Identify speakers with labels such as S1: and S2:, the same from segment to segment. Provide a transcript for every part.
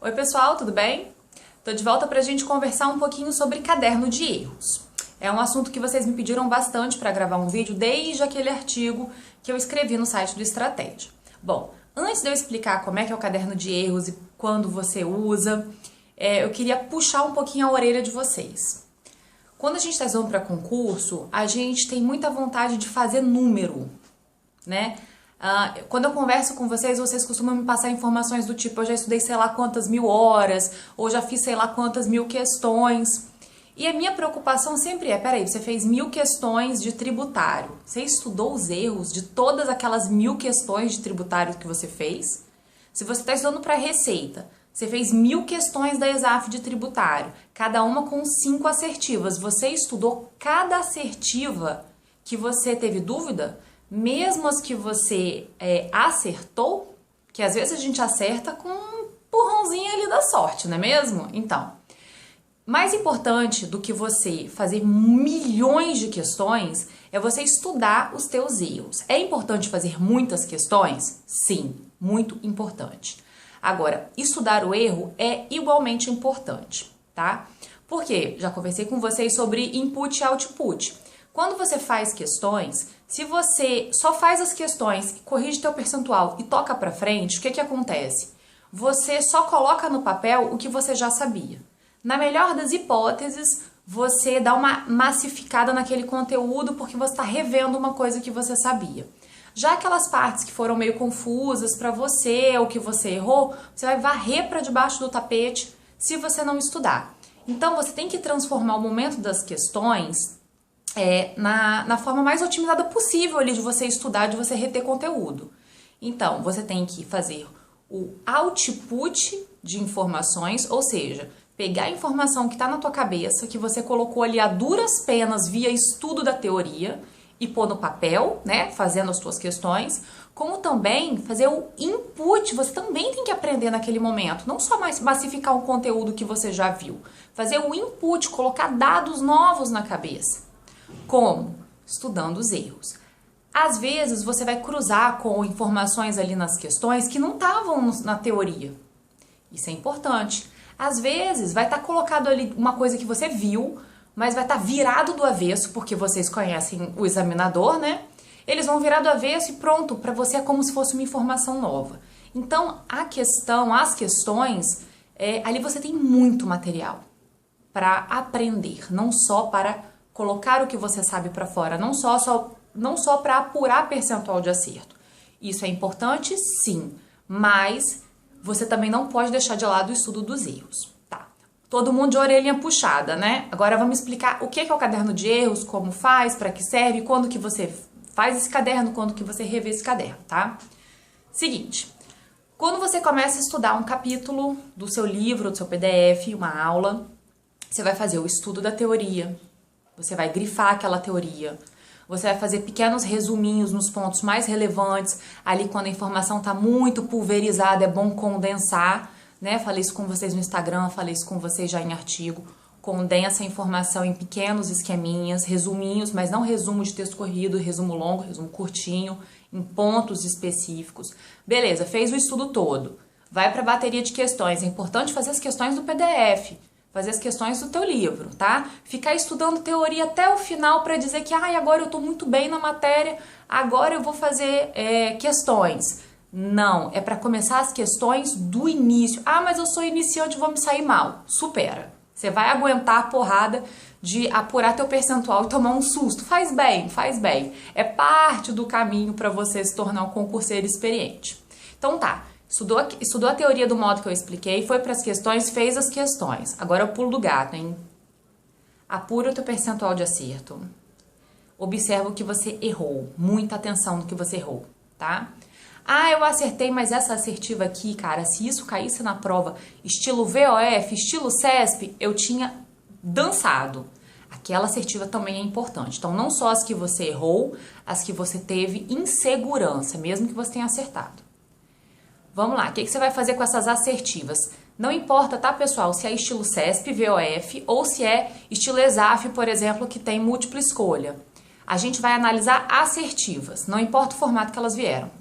S1: Oi pessoal, tudo bem? Tô de volta pra gente conversar um pouquinho sobre caderno de erros. É um assunto que vocês me pediram bastante para gravar um vídeo desde aquele artigo que eu escrevi no site do Estratégia. Bom, antes de eu explicar como é que é o caderno de erros e quando você usa, eu queria puxar um pouquinho a orelha de vocês. Quando a gente está estudando para concurso, a gente tem muita vontade de fazer número, né? Quando eu converso com vocês, vocês costumam me passar informações do tipo, eu já estudei sei lá quantas mil horas, ou já fiz sei lá quantas mil questões. E a minha preocupação sempre é, peraí, você fez 1000 questões de tributário, você estudou os erros de todas aquelas 1000 questões de tributário que você fez? Se você está estudando para receita, você fez 1000 questões da ESAF de tributário, cada uma com 5 assertivas, você estudou cada assertiva que você teve dúvida? Mesmo as que você acertou, que às vezes a gente acerta com um empurrãozinho ali da sorte, não é mesmo? Então, mais importante do que você fazer milhões de questões é você estudar os teus erros. É importante fazer muitas questões? Sim, muito importante. Agora, estudar o erro é igualmente importante, tá? Porque já conversei com vocês sobre input e output. Quando você faz questões, se você só faz as questões, corrige teu percentual e toca pra frente, o que que acontece? Você só coloca no papel o que você já sabia. Na melhor das hipóteses, você dá uma massificada naquele conteúdo porque você está revendo uma coisa que você sabia. Já aquelas partes que foram meio confusas para você ou que você errou, você vai varrer para debaixo do tapete se você não estudar. Então, você tem que transformar o momento das questões na forma mais otimizada possível ali de você estudar, de você reter conteúdo. Então, você tem que fazer o output de informações, ou seja, pegar a informação que está na tua cabeça, que você colocou ali a duras penas via estudo da teoria e pôr no papel, né, fazendo as tuas questões, como também fazer o input, você também tem que aprender naquele momento, não só mais massificar um conteúdo que você já viu, fazer o input, colocar dados novos na cabeça. Como? Estudando os erros. Às vezes você vai cruzar com informações ali nas questões que não estavam na teoria. Isso é importante. Às vezes vai estar colocado ali uma coisa que você viu, mas vai estar virado do avesso, porque vocês conhecem o examinador, né? Eles vão virar do avesso e pronto, para você é como se fosse uma informação nova. Então, as questões, ali você tem muito material para aprender, não só para colocar o que você sabe para fora, não só para apurar percentual de acerto. Isso é importante, sim, mas você também não pode deixar de lado o estudo dos erros, tá? Todo mundo de orelhinha puxada, né? Agora vamos explicar o que é o caderno de erros, como faz, para que serve, quando que você faz esse caderno, quando que você revê esse caderno, tá? Seguinte, quando você começa a estudar um capítulo do seu livro, do seu PDF, uma aula, você vai fazer o estudo da teoria. Você vai grifar aquela teoria, você vai fazer pequenos resuminhos nos pontos mais relevantes, ali quando a informação está muito pulverizada, é bom condensar, né? Falei isso com vocês no Instagram, falei isso com vocês já em artigo, condensa a informação em pequenos esqueminhas, resuminhos, mas não resumo de texto corrido, resumo longo, resumo curtinho, em pontos específicos. Beleza, fez o estudo todo, vai para a bateria de questões, é importante fazer as questões do PDF, fazer as questões do teu livro, tá? Ficar estudando teoria até o final para dizer que agora eu tô muito bem na matéria, agora eu vou fazer questões. Não, é para começar as questões do início. Mas eu sou iniciante, vou me sair mal. Supera. Você vai aguentar a porrada de apurar teu percentual e tomar um susto. Faz bem, faz bem. É parte do caminho para você se tornar um concurseiro experiente. Então tá. Estudou a teoria do modo que eu expliquei, foi para as questões, fez as questões. Agora eu pulo do gato, hein? Apura o teu percentual de acerto. Observa o que você errou. Muita atenção no que você errou, tá? Eu acertei, mas essa assertiva aqui, cara, se isso caísse na prova estilo VOF, estilo CESP, eu tinha dançado. Aquela assertiva também é importante. Então, não só as que você errou, as que você teve insegurança, mesmo que você tenha acertado. Vamos lá, o que você vai fazer com essas assertivas? Não importa, tá, pessoal, se é estilo CESP, VOF, ou se é estilo ESAF, por exemplo, que tem múltipla escolha. A gente vai analisar assertivas, não importa o formato que elas vieram.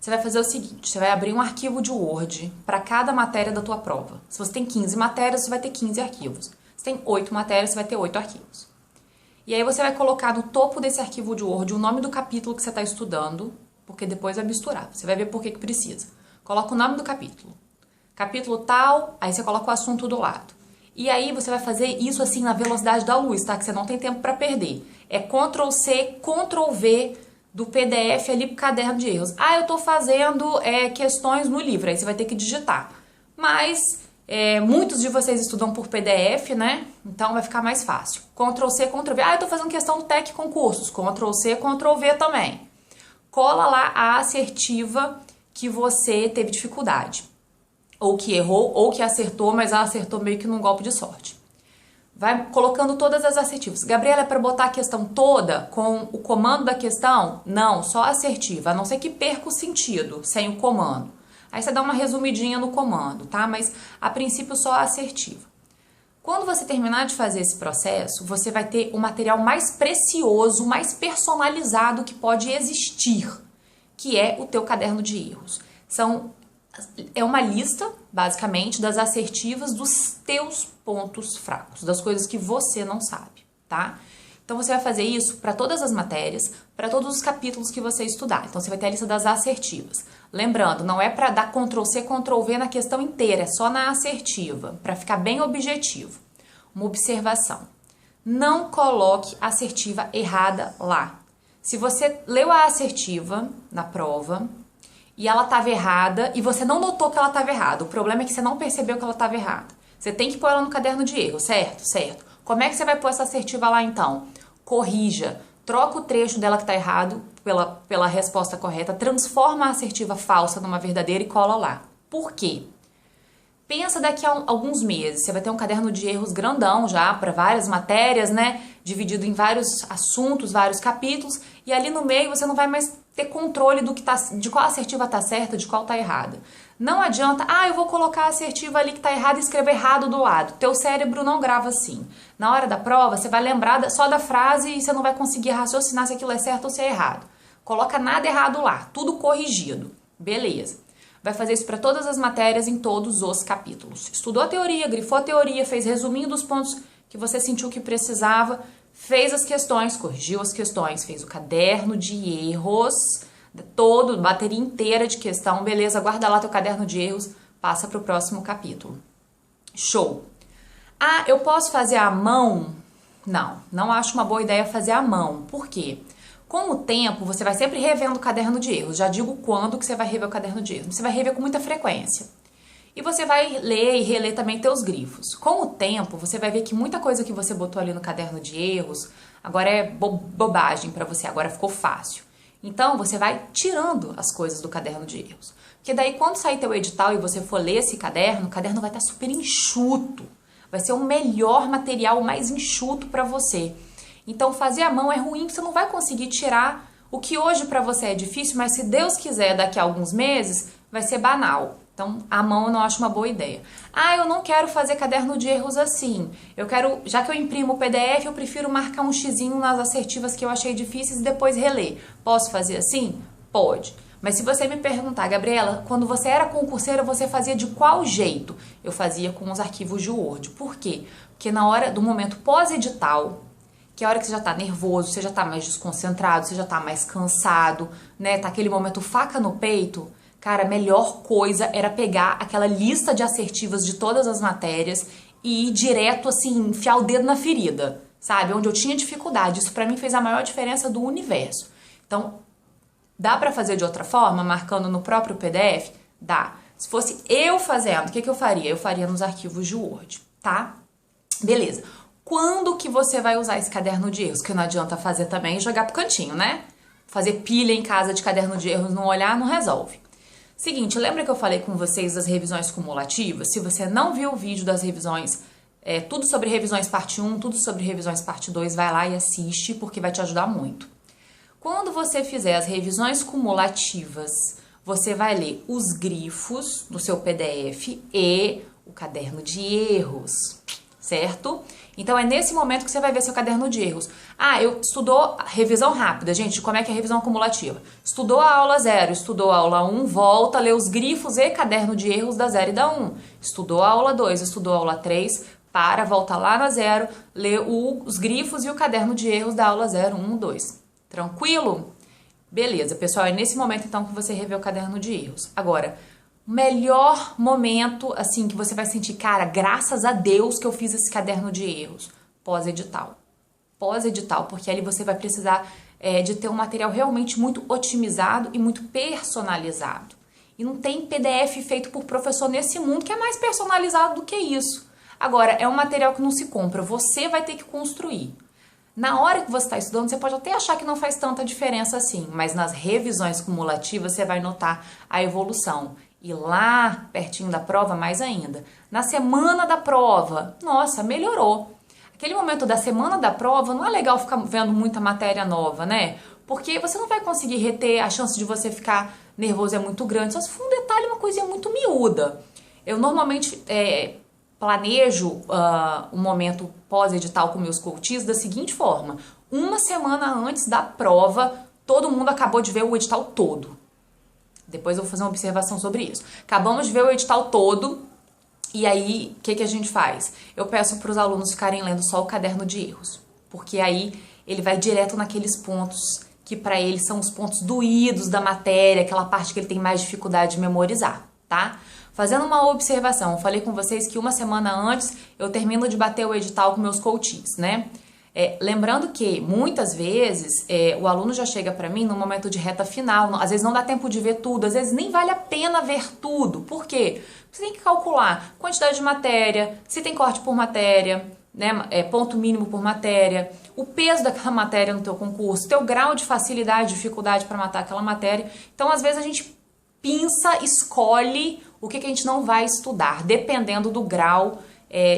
S1: você vai fazer o seguinte, você vai abrir um arquivo de Word para cada matéria da tua prova. Se você tem 15 matérias, você vai ter 15 arquivos. Se tem 8 matérias, você vai ter 8 arquivos. E aí você vai colocar no topo desse arquivo de Word o nome do capítulo que você está estudando, porque depois vai misturar. Você vai ver por que precisa. Coloca o nome do capítulo. Capítulo tal, aí você coloca o assunto do lado. E aí você vai fazer isso assim na velocidade da luz, tá? Que você não tem tempo para perder. É Ctrl C, Ctrl V do PDF ali pro caderno de erros. Ah, eu tô fazendo questões no livro, aí você vai ter que digitar. Mas muitos de vocês estudam por PDF, né? Então vai ficar mais fácil. Ctrl C, Ctrl V. Ah, eu tô fazendo questão do TEC Concursos. Ctrl C, Ctrl V também. Cola lá a assertiva que você teve dificuldade. Ou que errou, ou que acertou, mas ela acertou meio que num golpe de sorte. Vai colocando todas as assertivas. Gabriela, é para botar a questão toda com o comando da questão? Não, só assertiva, a não ser que perca o sentido sem o comando. Aí você dá uma resumidinha no comando, tá? Mas a princípio só assertiva. Quando você terminar de fazer esse processo, você vai ter o material mais precioso, mais personalizado que pode existir, que é o teu caderno de erros. É uma lista, basicamente, das assertivas dos teus pontos fracos, das coisas que você não sabe, tá? Então, você vai fazer isso para todas as matérias, para todos os capítulos que você estudar. Então, você vai ter a lista das assertivas. Lembrando, não é para dar Ctrl C, Ctrl V na questão inteira, é só na assertiva, para ficar bem objetivo. Uma observação. Não coloque a assertiva errada lá. Se você leu a assertiva na prova e ela estava errada e você não notou que ela estava errada, o problema é que você não percebeu que ela estava errada. Você tem que pôr ela no caderno de erro, certo? Certo. Como é que você vai pôr essa assertiva lá então? Corrija, troca o trecho dela que está errado pela resposta correta, transforma a assertiva falsa numa verdadeira e cola lá. Por quê? Pensa daqui a alguns meses, você vai ter um caderno de erros grandão já para várias matérias, né? Dividido em vários assuntos, vários capítulos, e ali no meio você não vai mais ter controle de qual assertiva tá certa, de qual tá errada. Não adianta, eu vou colocar a assertiva ali que tá errada e escrever errado do lado. Teu cérebro não grava assim. Na hora da prova, você vai lembrar só da frase e você não vai conseguir raciocinar se aquilo é certo ou se é errado. Coloca nada errado lá, tudo corrigido. Beleza. Vai fazer isso para todas as matérias em todos os capítulos. Estudou a teoria, grifou a teoria, fez resuminho dos pontos que você sentiu que precisava, fez as questões, corrigiu as questões, fez o caderno de erros, todo, bateria inteira de questão, beleza, guarda lá teu caderno de erros, passa para o próximo capítulo. Show! Eu posso fazer à mão? Não acho uma boa ideia fazer à mão. Por quê? Com o tempo, você vai sempre revendo o caderno de erros. Já digo quando que você vai rever o caderno de erros. Você vai rever com muita frequência. E você vai ler e reler também teus grifos. Com o tempo, você vai ver que muita coisa que você botou ali no caderno de erros, agora é bobagem para você, agora ficou fácil. Então, você vai tirando as coisas do caderno de erros. Porque daí, quando sair teu edital e você for ler esse caderno, o caderno vai estar super enxuto. Vai ser o melhor material, o mais enxuto para você. Então, fazer à mão é ruim, você não vai conseguir tirar o que hoje para você é difícil, mas se Deus quiser, daqui a alguns meses, vai ser banal. Então, à mão eu não acho uma boa ideia. Eu não quero fazer caderno de erros assim. Já que eu imprimo o PDF, eu prefiro marcar um xizinho nas assertivas que eu achei difíceis e depois reler. Posso fazer assim? Pode. Mas se você me perguntar, Gabriela, quando você era concurseira, você fazia de qual jeito? Eu fazia com os arquivos de Word. Por quê? Porque na hora do momento pós-edital, que é a hora que você já tá nervoso, você já tá mais desconcentrado, você já tá mais cansado, né? Tá aquele momento faca no peito. Cara, a melhor coisa era pegar aquela lista de assertivas de todas as matérias e ir direto, assim, enfiar o dedo na ferida, sabe? Onde eu tinha dificuldade. Isso pra mim fez a maior diferença do universo. Então, dá pra fazer de outra forma, marcando no próprio PDF? Dá. Se fosse eu fazendo, o que eu faria? Eu faria nos arquivos de Word, tá? Beleza. Quando que você vai usar esse caderno de erros? Que não adianta fazer também e jogar pro cantinho, né? Fazer pilha em casa de caderno de erros, não olhar, não resolve. Seguinte, lembra que eu falei com vocês das revisões cumulativas? Se você não viu o vídeo das revisões, tudo sobre revisões parte 1, tudo sobre revisões parte 2, vai lá e assiste, porque vai te ajudar muito. Quando você fizer as revisões cumulativas, você vai ler os grifos do seu PDF e o caderno de erros. certo? Então é nesse momento que você vai ver seu caderno de erros. Ah, eu estudou revisão rápida, gente, como é que é a revisão acumulativa? Estudou a aula 0, estudou a aula 1, volta, lê os grifos e caderno de erros da 0 e da 1. Estudou a aula 2, estudou a aula 3, volta lá na 0, lê os grifos e o caderno de erros da aula 0, 1, 2. Tranquilo? Beleza, pessoal, é nesse momento então que você revê o caderno de erros. Agora, o melhor momento, assim, que você vai sentir, cara, graças a Deus que eu fiz esse caderno de erros, pós-edital. Pós-edital, porque ali você vai precisar de ter um material realmente muito otimizado e muito personalizado. E não tem PDF feito por professor nesse mundo que é mais personalizado do que isso. Agora, é um material que não se compra, você vai ter que construir. Na hora que você está estudando, você pode até achar que não faz tanta diferença assim, mas nas revisões cumulativas você vai notar a evolução. E lá, pertinho da prova, mais ainda. Na semana da prova, nossa, melhorou. Aquele momento da semana da prova, não é legal ficar vendo muita matéria nova, né? Porque você não vai conseguir reter, a chance de você ficar nervoso é muito grande, só se for um detalhe, uma coisinha muito miúda. Eu normalmente planejo um momento pós-edital com meus coaches da seguinte forma. Uma semana antes da prova, todo mundo acabou de ver o edital todo. Depois eu vou fazer uma observação sobre isso. Acabamos de ver o edital todo e aí o que a gente faz? Eu peço para os alunos ficarem lendo só o caderno de erros, porque aí ele vai direto naqueles pontos que para ele são os pontos doídos da matéria, aquela parte que ele tem mais dificuldade de memorizar, tá? Fazendo uma observação, eu falei com vocês que uma semana antes eu termino de bater o edital com meus coaches, né? Lembrando que muitas vezes o aluno já chega para mim no momento de reta final, às vezes não dá tempo de ver tudo, às vezes nem vale a pena ver tudo. Por quê? Você tem que calcular quantidade de matéria, se tem corte por matéria, né, ponto mínimo por matéria, o peso daquela matéria no teu concurso, teu grau de facilidade, dificuldade para matar aquela matéria. Então, às vezes a gente pinça, escolhe o que a gente não vai estudar, dependendo do grau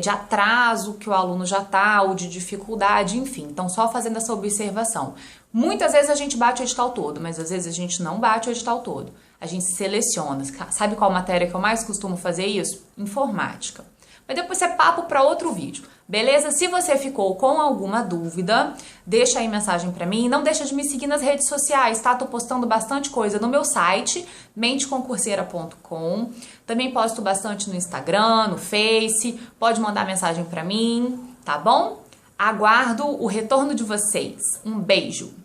S1: de atraso que o aluno já está, ou de dificuldade, enfim. Então, só fazendo essa observação. Muitas vezes a gente bate o edital todo, mas às vezes a gente não bate o edital todo. A gente seleciona. Sabe qual matéria que eu mais costumo fazer isso? Informática. Mas depois é papo para outro vídeo, beleza? Se você ficou com alguma dúvida, deixa aí mensagem para mim. Não deixa de me seguir nas redes sociais, tá? Tô postando bastante coisa no meu site, menteconcurseira.com. Também posto bastante no Instagram, no Face. Pode mandar mensagem para mim, tá bom? Aguardo o retorno de vocês. Um beijo!